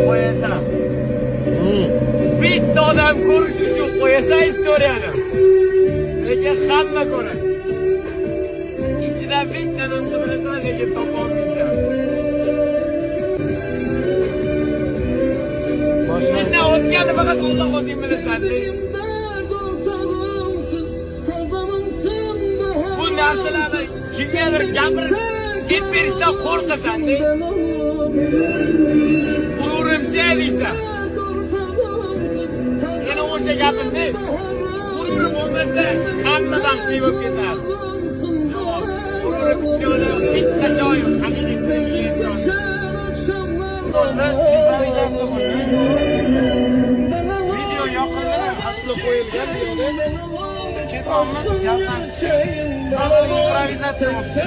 qo'yasan. Bitta odam ko'rish uchun qo'yasan istoriyani. Lekin hamma ko'radi. Ichidan bittadan qidirsan, lekin topolmaysan. Sendan o'tganni faqat Alloh o'zing bilasan. Bu narsalarni kimgadir gapirib deb berishdan qo'rqasan. G'ururimcha deysan. Yana o'sha gapimni g'ururim bo'lmasa hammadan qiy bo'lib ketadi. G'ururim kuchli hech qachon yo'q. Haqiqiy inson. Video yoqildi, asli qo'yilgan videoda ketamiz, yasashdi. Nasıl improvizatsiya bo'ldi?